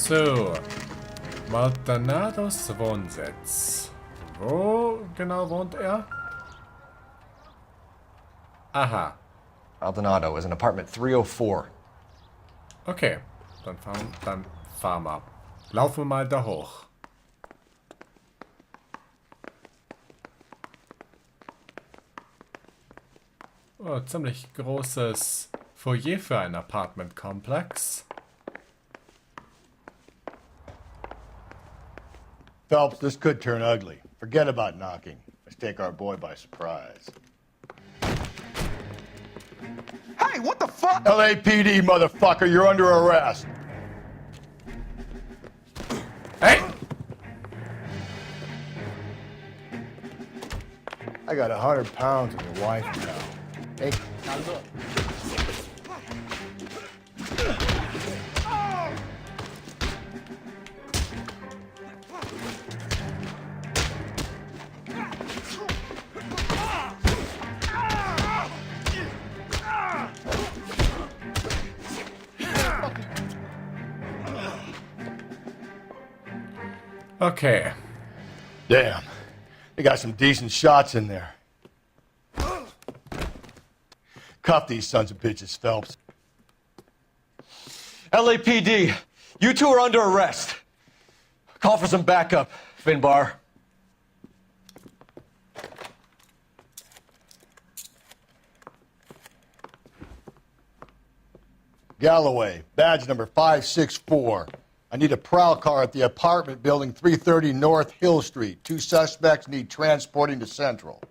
So. Maldonados Wohnsitz. Wo genau wohnt er? Aha. Maldonado is in apartment 304. Okay. Dann fahren wir. Laufen wir mal da hoch. Oh, ziemlich großes Foyer für ein Apartmentkomplex. Phelps, this could turn ugly. Forget about knocking. Let's take our boy by surprise. Hey, what the fuck? LAPD, motherfucker, you're under arrest. Hey! I got 100 pounds of your wife now. Hey, now look. Okay. Damn. They got some decent shots in there. Cuff these sons of bitches, Phelps. LAPD, you two are under arrest. Call for some backup, Finbar. Galloway, badge number 564. I need a prowl car at the apartment building 330 North Hill Street. 2 suspects need transporting to Central.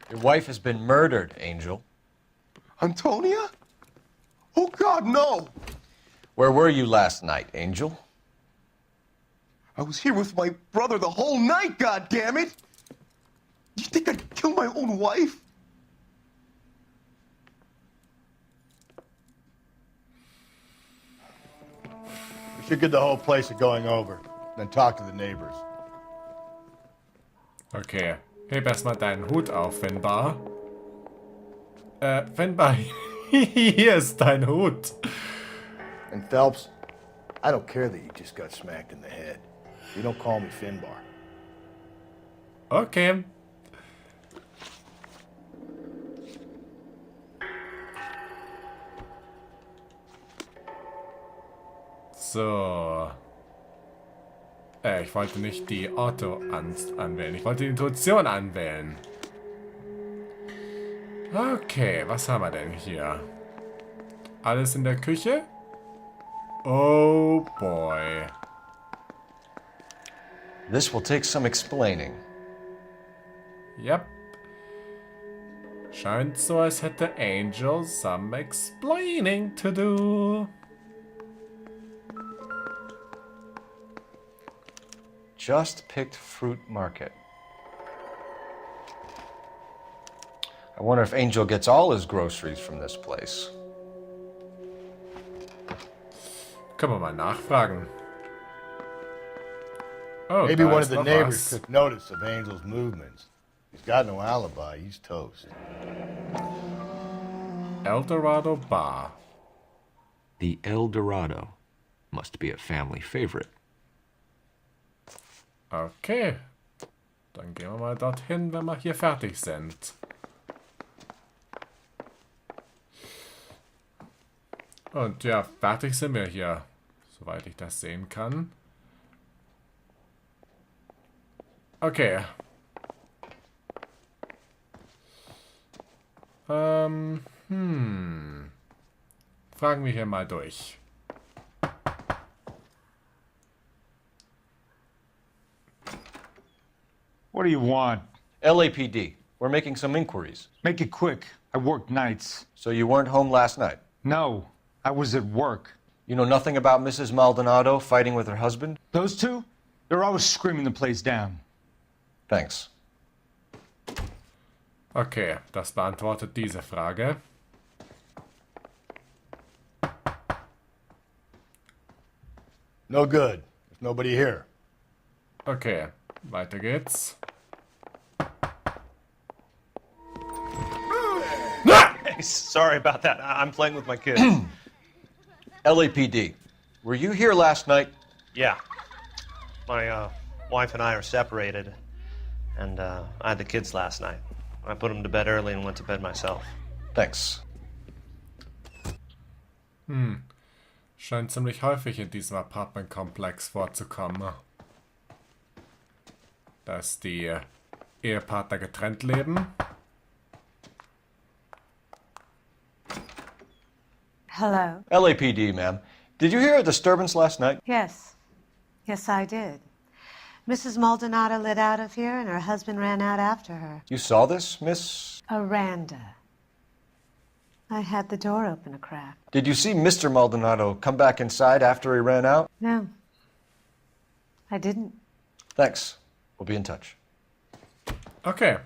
Your wife has been murdered, Angel. Antonia? Oh, God, no! Where were you last night, Angel? I was here with my brother the whole night, goddammit! You think I'd kill my own wife? We should get the whole place a going over, then talk to the neighbors. Okay. Heb erstmal deinen Hut auf, Finbar. Finbar, hier ist dein Hut. And Phelps, I don't care that you just got smacked in the head. You don't call me Finbar. Okay. So. Ich wollte nicht die Auto-Angst anwählen. Ich wollte die Intuition anwählen. Okay, was haben wir denn hier? Alles in der Küche? Oh boy. This will take some explaining. Yep. Scheint so, als hätte Angel some explaining to do. Just picked fruit market. I wonder if Angel gets all his groceries from this place. Können wir mal nachfragen. Oh, Maybe da one ist of the noch neighbors was. took notice of Angel's movements. He's got no alibi. He's toast. El Dorado Bar. The El Dorado must be a family favorite. Okay. Dann gehen wir mal dorthin, wenn wir hier fertig sind. Und ja, fertig sind wir hier. Soweit ich das sehen kann. Okay. Fragen wir hier mal durch. What do you want? LAPD, we're making some inquiries. Make it quick. I work nights. So you weren't home last night? No, I was at work. You know nothing about Mrs. Maldonado fighting with her husband? Those two? They're always screaming the place down. Thanks. Okay, das beantwortet diese Frage. No good. There's nobody here. Okay, weiter geht's. Sorry about that. I'm playing with my kid. LAPD, Were you here last night? Yeah. My wife and I are separated, and I had the kids last night. I put them to bed early and went to bed myself. Thanks. Scheint ziemlich häufig in diesem Apartmentkomplex vorzukommen. Dass die Ehepartner getrennt leben. Hello. LAPD, ma'am. Did you hear a disturbance last night? Yes. Yes, I did. Mrs. Maldonado lit out of here, and her husband ran out after her. You saw this, Miss? Aranda. I had the door open a crack. Did you see Mr. Maldonado come back inside after he ran out? No. I didn't. Thanks. We'll be in touch. Okay.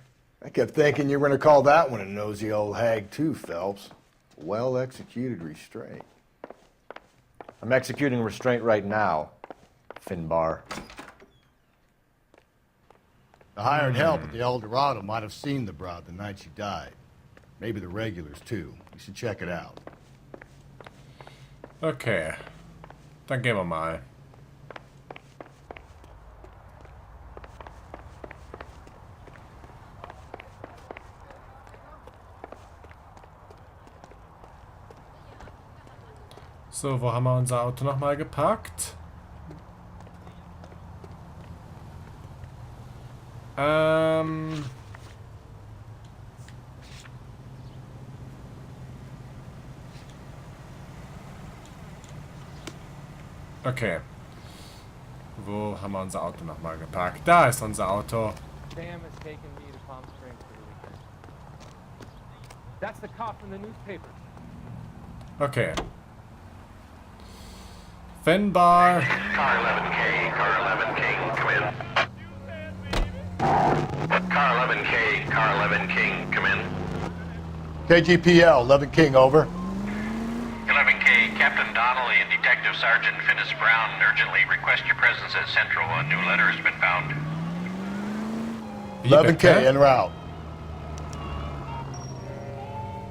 I kept thinking you were going to call that one a nosy old hag too, Phelps. Well-executed restraint. I'm executing restraint right now, FILBBOARD. The hired help at the El Dorado might have seen the broad the night she died. Maybe the regulars, too. You should check it out. Okay. Dann gehen wir mal. So, wo haben wir unser Auto nochmal geparkt? Okay. Wo haben wir unser Auto nochmal geparkt? Da ist unser Auto. Sam has taken me to Palm Springs for the weekend. That's the cop from the newspaper. Okay. FILBBOARD. Car 11K, car 11K, come in. Car 11K, car 11 King, come in. KGPL, 11 King, over. 11K, Captain Donnelly and Detective Sergeant Finis Brown urgently request your presence at Central. A new letter has been found. 11K, en route.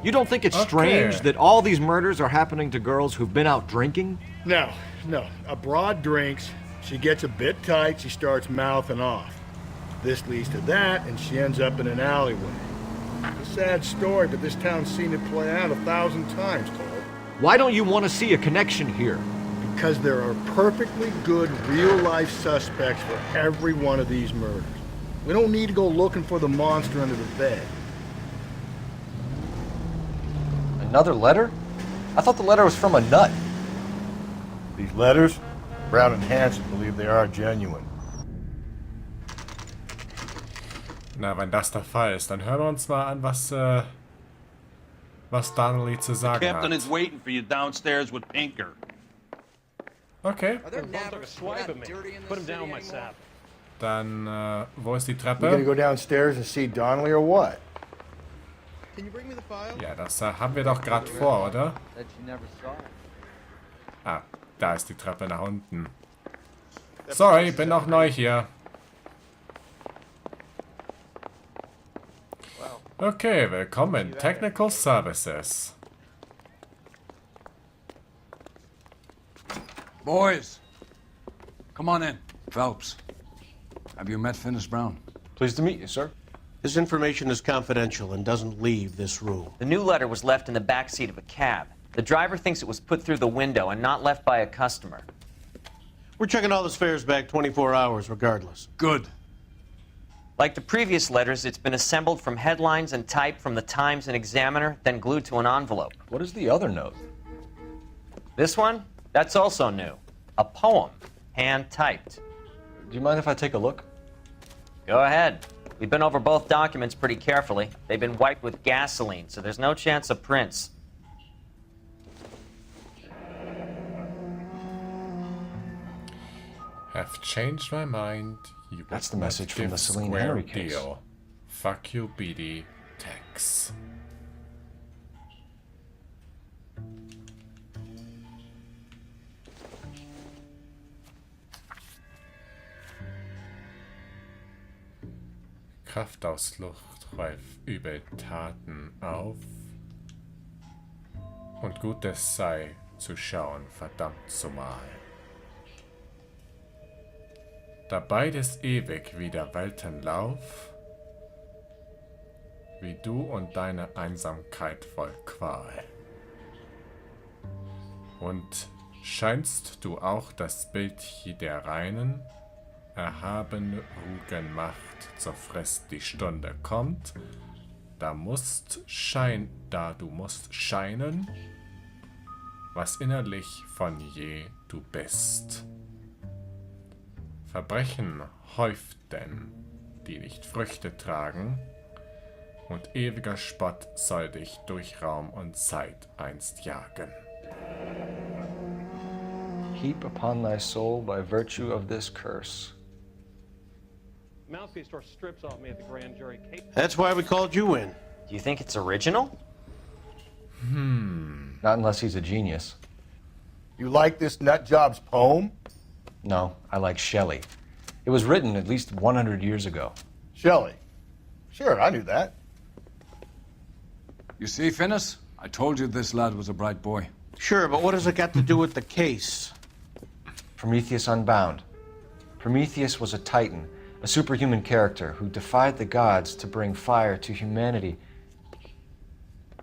You don't think it's strange that all these murders are happening to girls who've been out drinking? No. A broad drinks, she gets a bit tight, she starts mouthing off. This leads to that, and she ends up in an alleyway. It's a sad story, but this town's seen it play out 1,000 times, Cole. Why don't you want to see a connection here? Because there are perfectly good real-life suspects for every one of these murders. We don't need to go looking for the monster under the bed. Another letter? I thought the letter was from a nut. These letters, Brown and Hanson believe they are genuine. Na, wenn das der Fall ist, dann hören wir uns mal an, was Donnelly zu sagen hat. Captain is waiting for you downstairs with Pinker. Okay. Took a swipe at me. Put him down with my sap. Dann, wo ist die You gonna Treppe? go downstairs and see Donnelly or what? Ja, das haben wir doch gerade vor, oder? Ah, da ist die Treppe nach unten. Sorry, bin noch neu hier. Okay, willkommen. Technical Services. Boys, come on in. Phelps, have you met Finis Brown? Pleased to meet you, sir. This information is confidential and doesn't leave this room. The new letter was left in the back seat of a cab. The driver thinks it was put through the window and not left by a customer. We're checking all this fares back 24 hours regardless. Good. Like the previous letters, it's been assembled from headlines and typed from the Times and Examiner, then glued to an envelope. What is the other note? This one? That's also new. A poem, hand-typed. Do you mind if I take a look? Go ahead. We've been over both documents pretty carefully. They've been wiped with gasoline, so there's no chance of prints. Have changed my mind. You That's the would not message from give the Celine square Henry case. deal. Fuck you, BD. Tex. Kraftausflucht räuft Übeltaten auf. Und Gutes sei zu schauen, verdammt zumal. Da beides ewig wie der Weltenlauf, wie du und deine Einsamkeit voll Qual. Und scheinst du auch das Bild hier der reinen, erhabene Rugenmacht, so frisst die Stunde kommt, da du musst scheinen, was innerlich von je du bist. Verbrechen häuft denn, die nicht Früchte tragen, und ewiger Spott soll dich durch Raum und Zeit einst jagen. Heap upon thy soul by virtue of this curse. Mouthpiece tore strips off me at the grand jury. That's why we called you in. Do you think it's original? Not unless he's a genius. You like this nutjob's poem? No, I like Shelley. It was written at least 100 years ago. Shelley. Sure, I knew that. You see, Finnis? I told you this lad was a bright boy. Sure, but what has it got to do with the case? Prometheus Unbound. Prometheus was a titan, a superhuman character who defied the gods to bring fire to humanity.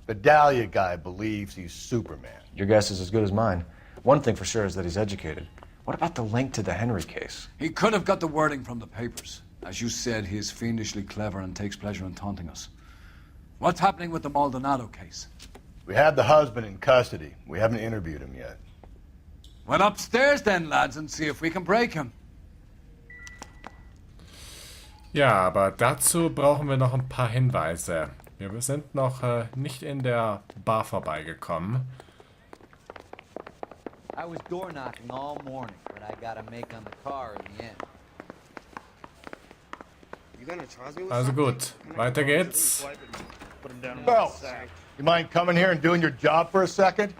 The Dahlia guy believes he's Superman. Your guess is as good as mine. One thing for sure is that he's educated. What about the link to the Henry case? He could have got the wording from the papers. As you said, he is fiendishly clever and takes pleasure in taunting us. What's happening with the Maldonado case? We have the husband in custody. We haven't interviewed him yet. Well, upstairs then, lads, and see if we can break him. Ja, aber dazu brauchen wir noch ein paar Hinweise. Wir sind noch nicht in der Bar vorbeigekommen. I was door knocking all morning, but I got a make on the car in the end. Also gut, weiter geht's. Phelps, you mind coming here and doing your job for a second?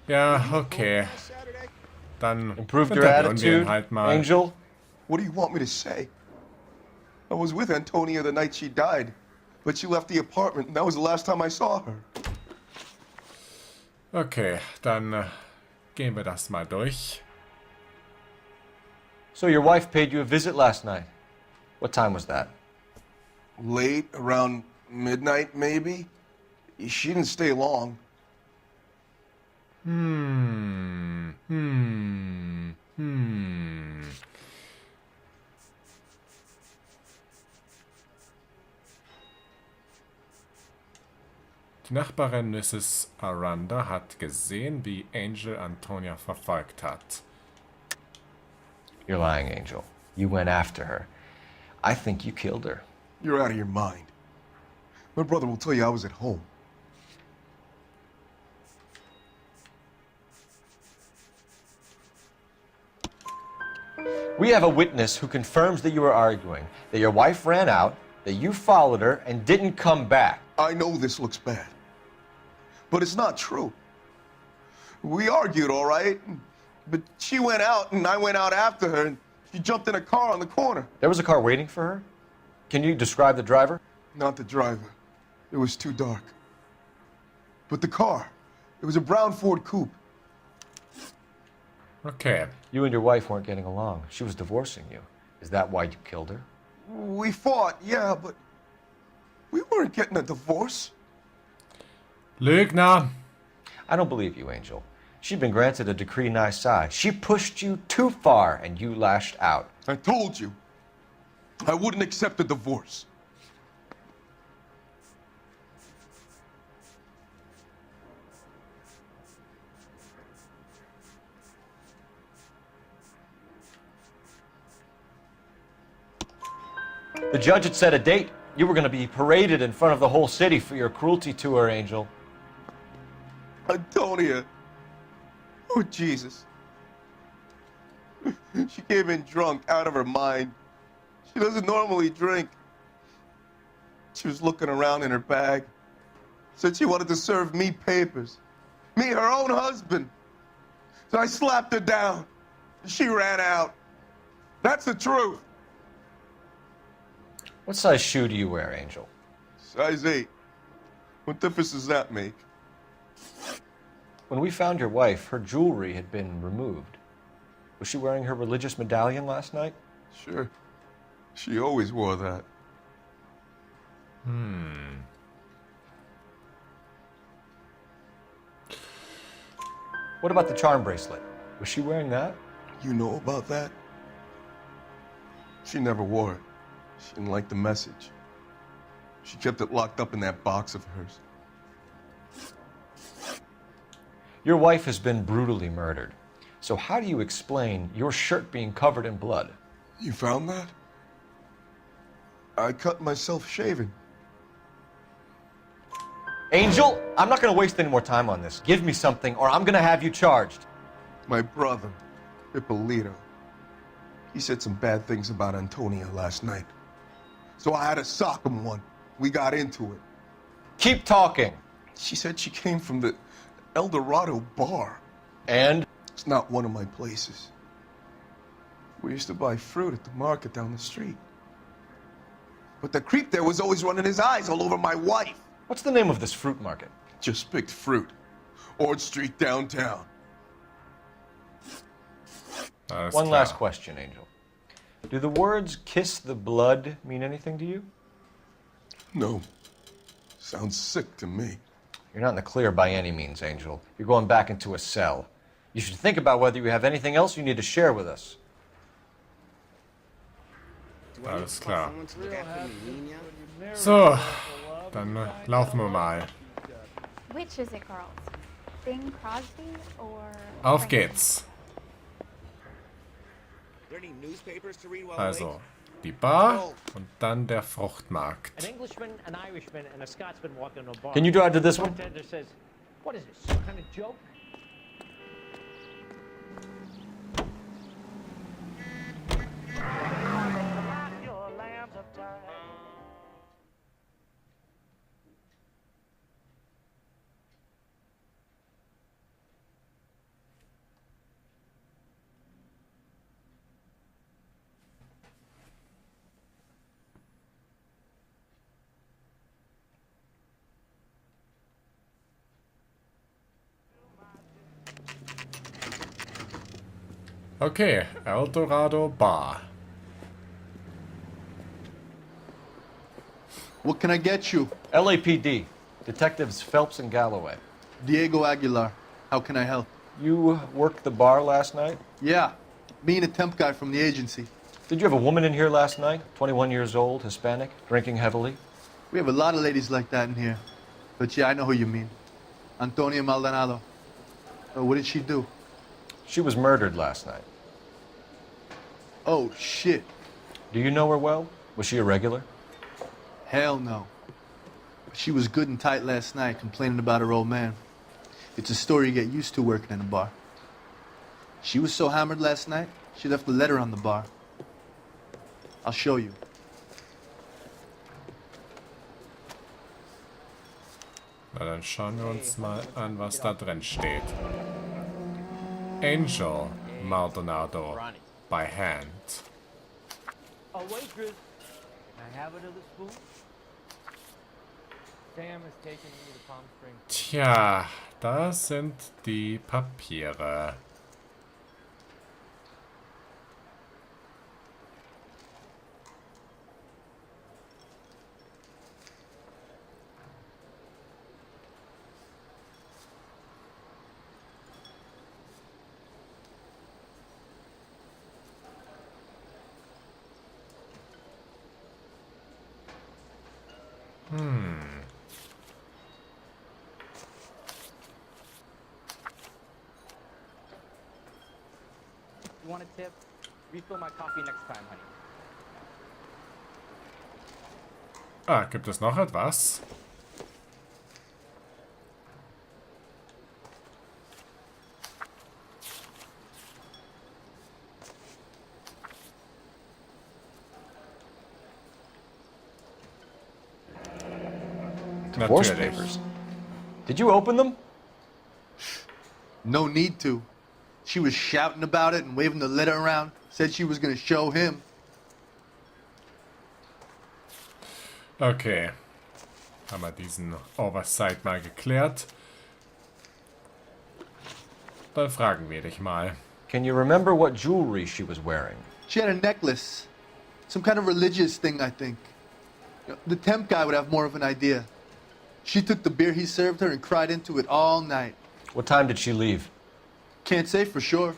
Ja, okay. Dann Improved your interviewen wir ihn attitude, halt mal. Angel? What do you want me to say? I was with Antonia the night she died, but she left the apartment, and that was the last time I saw her. Okay, dann gehen wir das mal durch. So your wife paid you a visit last night. What time was that? Late, around midnight, maybe? She didn't stay long. Die Nachbarin Mrs. Aranda hat gesehen, wie Angel Antonia verfolgt hat. You're lying, Angel. You went after her. I think you killed her. You're out of your mind. My brother will tell you I was at home. We have a witness who confirms that you were arguing, that your wife ran out, that you followed her, and didn't come back. I know this looks bad, but it's not true. We argued, all right, but she went out and I went out after her, and she jumped in a car on the corner. There was a car waiting for her? Can you describe the driver? Not the driver. It was too dark. But the car, it was a brown Ford coupe. Okay. You and your wife weren't getting along. She was divorcing you. Is that why you killed her? We fought, yeah, but we weren't getting a divorce. Lügner. I don't believe you, Angel. She'd been granted a decree nisi. She pushed you too far, and you lashed out. I told you, I wouldn't accept a divorce. The judge had set a date. You were going to be paraded in front of the whole city for your cruelty to her, Angel. Antonia. Oh, Jesus. She came in drunk, out of her mind. She doesn't normally drink. She was looking around in her bag. Said she wanted to serve me papers. Me, her own husband. So I slapped her down. She ran out. That's the truth. What size shoe do you wear, Angel? Size 8. What difference does that make? When we found your wife, her jewelry had been removed. Was she wearing her religious medallion last night? Sure. She always wore that. What about the charm bracelet? Was she wearing that? You know about that? She never wore it. She didn't like the message. She kept it locked up in that box of hers. Your wife has been brutally murdered. So how do you explain your shirt being covered in blood? You found that? I cut myself shaving. Angel, I'm not going to waste any more time on this. Give me something or I'm going to have you charged. My brother, Ippolito, he said some bad things about Antonia last night. So I had to sock him one. We got into it. Keep talking. She said she came from the El Dorado bar. And? It's not one of my places. We used to buy fruit at the market down the street. But the creep there was always running his eyes all over my wife. What's the name of this fruit market? Just picked fruit. Ord Street downtown. One last question, Angel. Do the words kiss the blood mean anything to you? No. Sounds sick to me. You're not in the clear by any means, Angel. You're going back into a cell. You should think about whether you have anything else you need to share with us. Alles klar. So, dann laufen wir mal. Which is it, girls? Bing Crosby or... Auf geht's. Also, die Bar und dann der Fruchtmarkt. An Englishman, an Irishman, and a Scotsman walk into a bar. Can you drive to this one? The bartender says, "What is this? Some kind of joke?" Okay, El Dorado Bar. What can I get you? LAPD. Detectives Phelps and Galloway. Diego Aguilar. How can I help? You worked the bar last night? Yeah. Me and a temp guy from the agency. Did you have a woman in here last night? 21 years old, Hispanic, drinking heavily? We have a lot of ladies like that in here. But yeah, I know who you mean. Antonia Maldonado. What did she do? She was murdered last night. Oh, shit. Do you know her well? Was she a regular? Hell no. She was good and tight last night, complaining about her old man. It's a story you get used to working in a bar. She was so hammered last night, she left a letter on the bar. I'll show you. Na, dann schauen wir uns mal an, was da drin steht. Angel Maldonado by hand. A waitress. Can I have another spoon? Sam is taking me to Palm Springs. Tja, da sind die Papiere. You want a tip? Refill my coffee next time, honey. Ah, gibt es noch etwas? Divorce papers. Did you open them? No need to. She was shouting about it and waving the letter around. Said she was going to show him. Okay. Haben wir diesen Oversight mal geklärt. Dann fragen wir dich mal. Can you remember what jewelry she was wearing? She had a necklace. Some kind of religious thing, I think. The temp guy would have more of an idea. She took the beer he served her and cried into it all night. What time did she leave? Can't say for sure.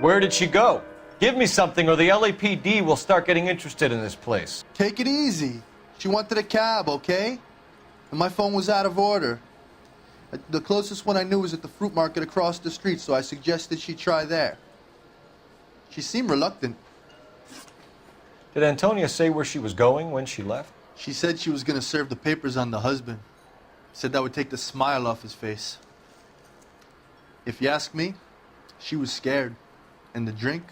Where did she go? Give me something or the LAPD will start getting interested in this place. Take it easy. She wanted a cab, okay? And my phone was out of order. The closest one I knew was at the fruit market across the street, so I suggested she try there. She seemed reluctant. Did Antonia say where she was going when she left? She said she was going to serve the papers on the husband. Said that would take the smile off his face. If you ask me, she was scared. And the drink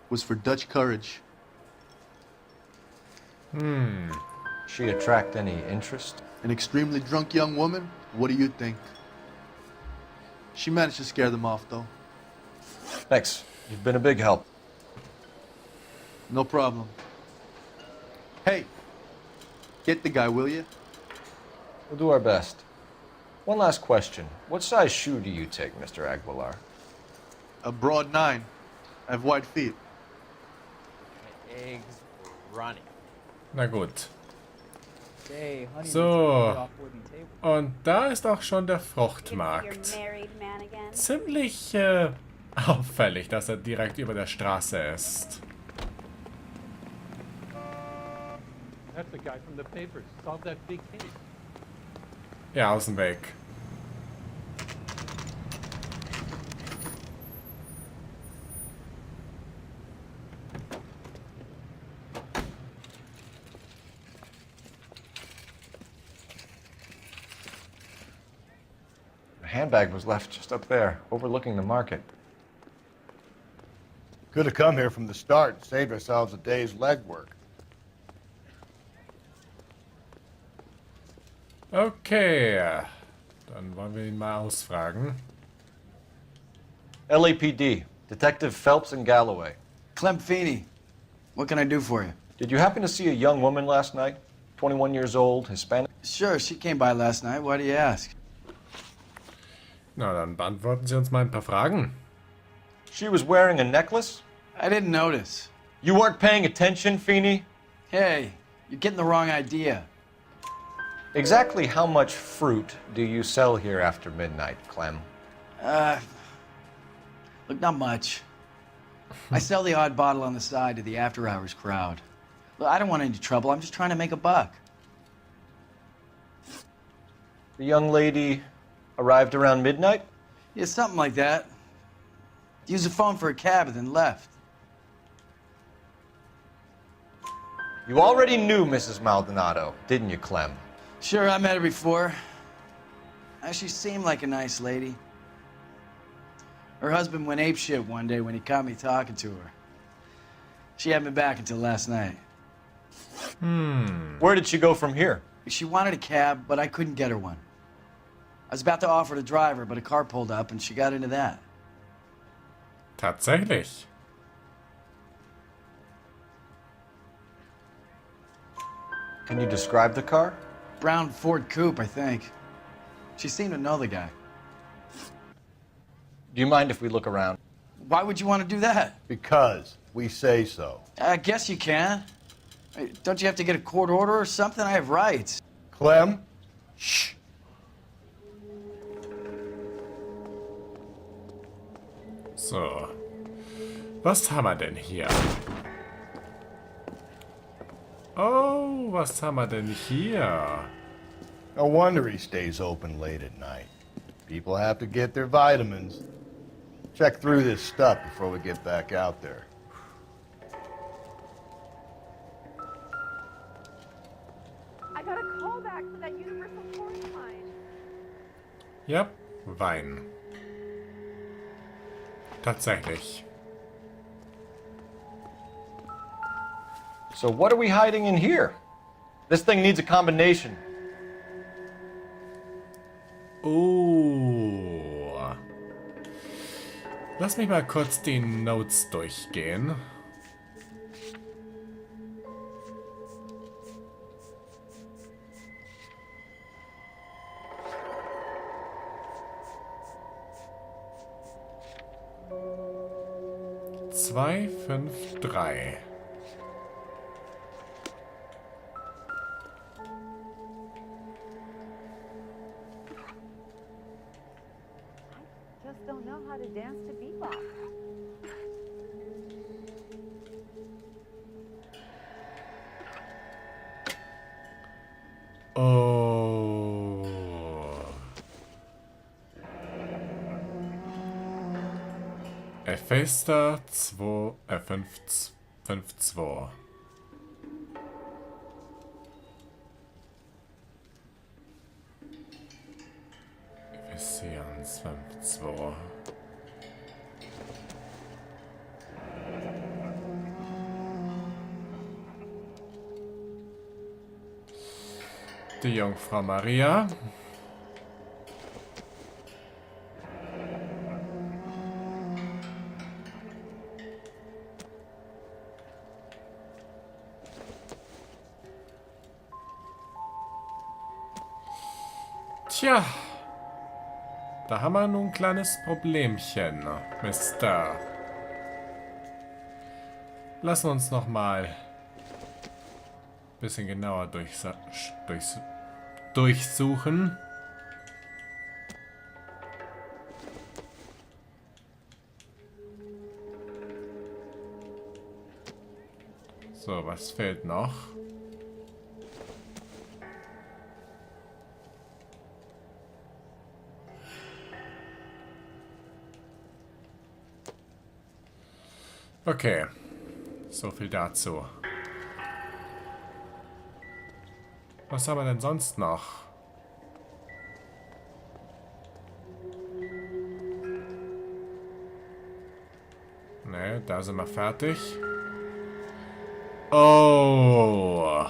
was for Dutch courage. She attract any interest? An extremely drunk young woman? What do you think? She managed to scare them off, though. Thanks. You've been a big help. No problem. Hey, get the guy, will you? We'll do our best. One last question. What size shoe do you take, Mr. Aguilar? A broad 9. I have wide feet. Eggs running. Na gut. Say, honey, So, und da ist auch schon der Fruchtmarkt. Ziemlich auffällig, dass er direkt über der Straße ist. That's the guy from the papers. Solved that big case. Ja, aus dem Weg. The handbag was left just up there, overlooking the market. Could have come here from the start and saved ourselves a day's legwork. Okay, dann wollen wir ihn mal ausfragen. LAPD, Detective Phelps and Galloway. Clem Feeney, what can I do for you? Did you happen to see a young woman last night? 21 years old, Hispanic? Sure, she came by last night. Why do you ask? Na, dann beantworten Sie uns mal ein paar Fragen. She was wearing a necklace? I didn't notice. You weren't paying attention, Feeney? Hey, you're getting the wrong idea. Exactly how much fruit do you sell here after midnight, Clem? Look, not much. I sell the odd bottle on the side to the after-hours crowd. Look, I don't want any trouble. I'm just trying to make a buck. The young lady arrived around midnight? Yeah, something like that. Used the phone for a cab and then left. You already knew Mrs. Maldonado, didn't you, Clem? Sure, I met her before. She seemed like a nice lady. Her husband went apeshit one day when he caught me talking to her. She had me back until last night. Where did she go from here? She wanted a cab, but I couldn't get her one. I was about to offer to drive her, but a car pulled up and she got into that. Tatsächlich. Can you describe the car? Brown Ford Coupe, I think. She seemed to know the guy. Do you mind if we look around? Why would you want to do that? Because we say so. I guess you can. Don't you have to get a court order or something? I have rights. Clem? Shh. So. Was haben wir denn hier? Oh, was haben wir denn hier? No wonder he stays open late at night. People have to get their vitamins. Check through this stuff before we get back out there. I got a call back for that universal chorus line. Ja, Wein. Tatsächlich. So what are we hiding in here? This thing needs a combination. Lass mich mal kurz die Notes durchgehen. 253. Just don't know how to dance to bebop. Oh. Fester 52. Effizienz 52. Die Jungfrau Maria. Tja, da haben wir nun ein kleines Problemchen, Mister. Lassen uns noch mal ein bisschen genauer durchsuchen. So, was fehlt noch? Okay, so viel dazu. Was haben wir denn sonst noch? Ne, da sind wir fertig. Oh.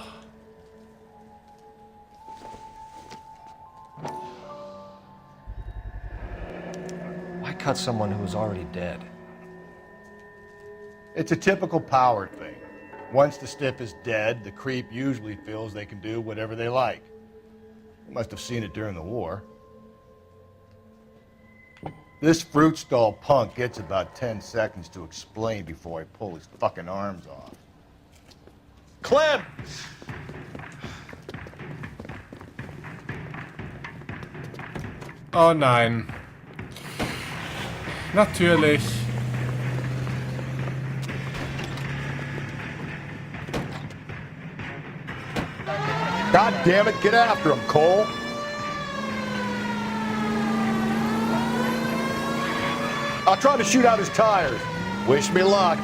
Why cut someone who was already dead? It's a typical power thing. Once the stiff is dead, the creep usually feels they can do whatever they like. You must have seen it during the war. This fruit stall punk gets about 10 seconds to explain before I pull his fucking arms off. Clem! Oh nein. Natürlich. God damn it, get after him, Cole! I'll try to shoot out his tires. Wish me luck.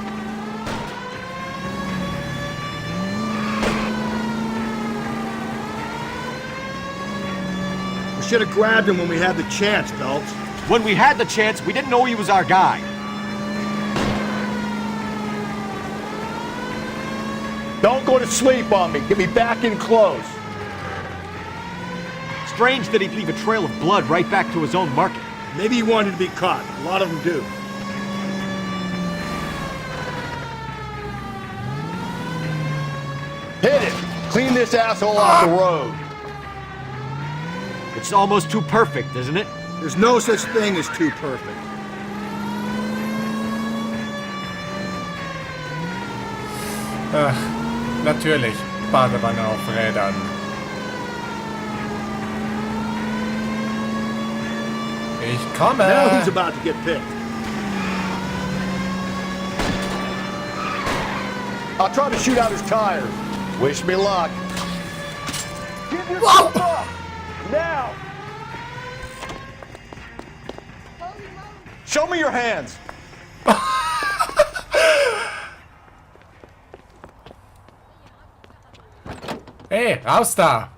We should have grabbed him when we had the chance, Phelps. When we had the chance, we didn't know he was our guy. Don't go to sleep on me. Get me back in close. Strange that he'd leave a trail of blood right back to his own market. Maybe he wanted to be caught. A lot of them do. Hit it! Clean this asshole off the road. It's almost too perfect, isn't it? There's no such thing as too perfect. Natürlich. Badewanne auf Rädern. Ich komme! Now he's about to get picked. I'll try to shoot out his tires. Wish me luck. Give yourself up! Now! Show me your hands! Hey, raus da!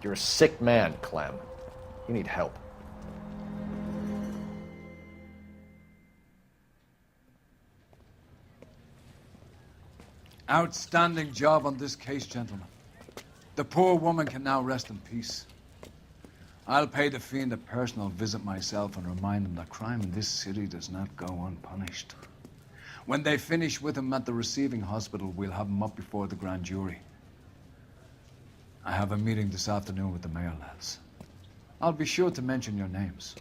You're a sick man, Clem. You need help. Outstanding job on this case, gentlemen. The poor woman can now rest in peace. I'll pay the fiend a personal visit myself and remind him that crime in this city does not go unpunished. When they finish with him at the receiving hospital, we'll have him up before the grand jury. I have a meeting this afternoon with the mayor lads. I'll be sure to mention your names.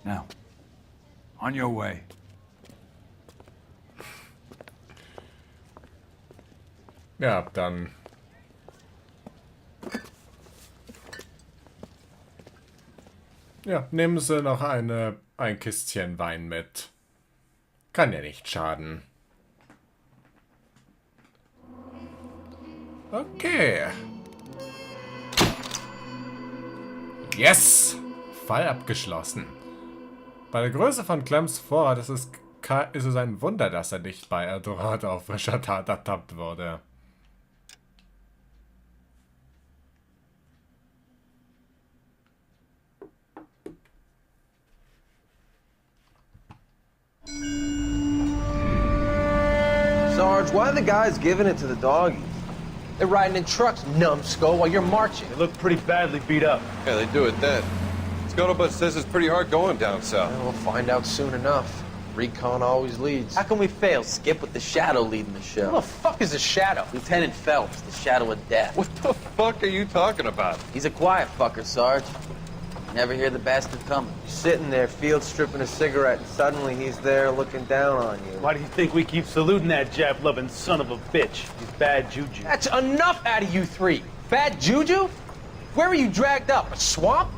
Now, on your way. Ja, dann. Ja, nehmen Sie noch ein Kistchen Wein mit. Kann ja nicht schaden. Okay. Yes! Fall abgeschlossen. Bei der Größe von Clems Vorrat ist es ein Wunder, dass er nicht bei Eldorado auf frischer Tat ertappt wurde. Sarge, why are the guys giving it to the doggies? They're riding in trucks, numbskull, while you're marching. They look pretty badly beat up. Yeah, they do it then. Scuttlebutt says it's pretty hard going down south. Yeah, we'll find out soon enough. Recon always leads. How can we fail, Skip, with the Shadow leading the show? Who the fuck is the Shadow? Lieutenant Phelps, the Shadow of Death. What the fuck are you talking about? He's a quiet fucker, Sarge. Never hear the bastard coming. You're sitting there, field stripping a cigarette, and suddenly he's there looking down on you. Why do you think we keep saluting that Jap-loving son of a bitch? He's bad juju. That's enough out of you three. Bad juju? Where were you dragged up? A swamp?